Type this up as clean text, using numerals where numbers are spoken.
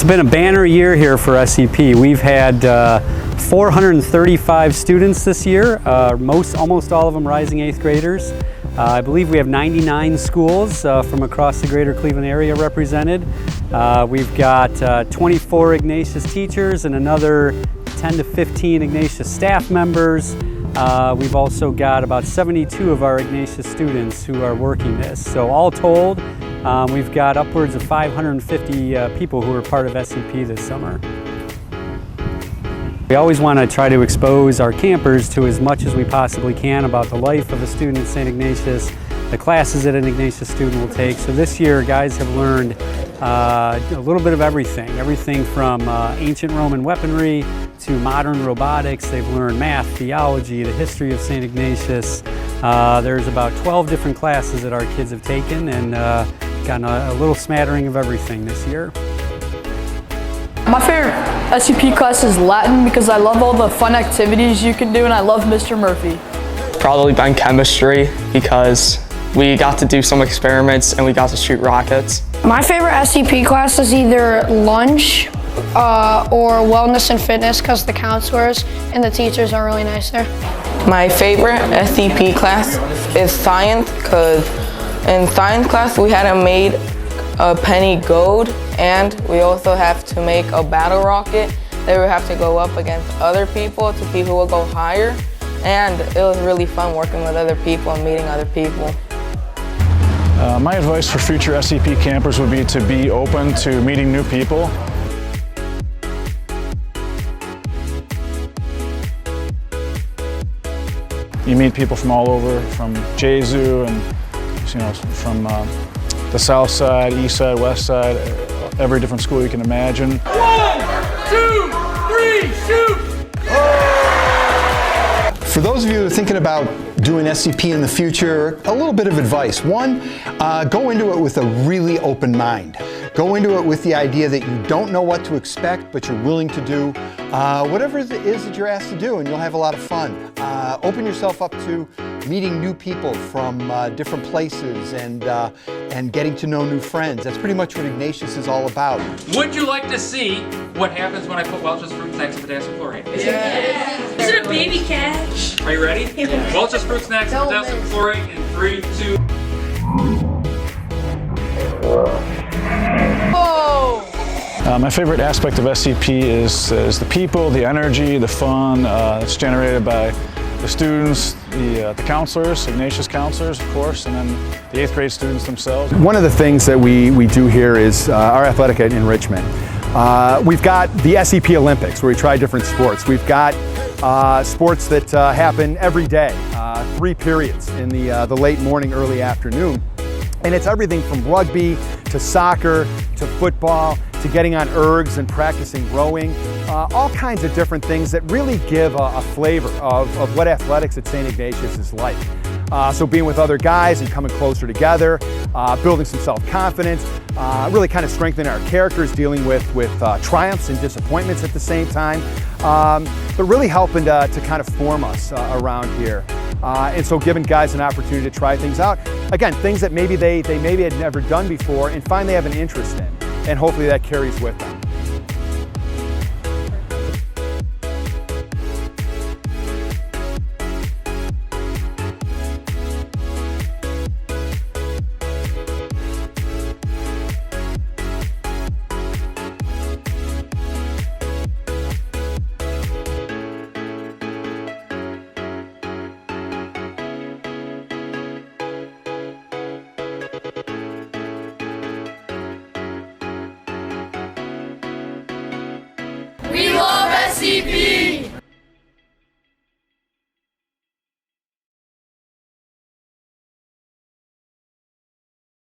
been a banner year here for SCP. We've had 435 students this year, almost all of them rising 8th graders. I believe we have 99 schools from across the greater Cleveland area represented. We've got 24 Ignatius teachers and another 10 to 15 Ignatius staff members. We've also got about 72 of our Ignatius students who are working this. So all told, we've got upwards of 550 people who are part of SCP this summer. We always want to try to expose our campers to as much as we possibly can about the life of a student at St. Ignatius, the classes that an Ignatius student will take. So this year, guys have learned a little bit of everything from ancient Roman weaponry to modern robotics. They've learned math, theology, the history of St. Ignatius. There's about 12 different classes that our kids have taken and gotten a little smattering of everything this year. My favorite SCP class is Latin because I love all the fun activities you can do and I love Mr. Murphy. Probably been chemistry because we got to do some experiments and we got to shoot rockets. My favorite SCP class is either lunch or wellness and fitness because the counselors and the teachers are really nice there. My favorite SCP class is science because in science class we had made a penny gold and we also have to make a battle rocket that we have to go up against other people to see who will go higher, and it was really fun working with other people and meeting other people. My advice for future SCP campers would be to be open to meeting new people. You meet people from all over, from Jesu and from the south side, east side, west side, every different school you can imagine. 1, 2, 3, shoot! For those of you who are thinking about doing SCP in the future, a little bit of advice. One, go into it with a really open mind. Go into it with the idea that you don't know what to expect, but you're willing to do whatever it is that you're asked to do, and you'll have a lot of fun. Open yourself up to meeting new people from different places and getting to know new friends. That's pretty much what Ignatius is all about. Would you like to see what happens when I put Welch's fruit snacks and potassium chlorate? Yeah. Is it a baby cat? Are you ready? Yeah. Welch's fruit snacks and potassium chlorate in 3, 2. My favorite aspect of SCP is the people, the energy, the fun that's generated by the students, the counselors, Ignatius counselors, of course, and then the 8th grade students themselves. One of the things that we do here is our athletic enrichment. We've got the SCP Olympics where we try different sports. We've got sports that happen every day, 3 periods in the late morning, early afternoon. And it's everything from rugby to soccer to football to getting on ergs and practicing rowing, all kinds of different things that really give a flavor of what athletics at St. Ignatius is like. So being with other guys and coming closer together, building some self-confidence, really kind of strengthening our characters, dealing with triumphs and disappointments at the same time, but really helping to kind of form us around here. And so giving guys an opportunity to try things out. Again, things that maybe they had never done before and find they have an interest in. And hopefully that carries with them. We love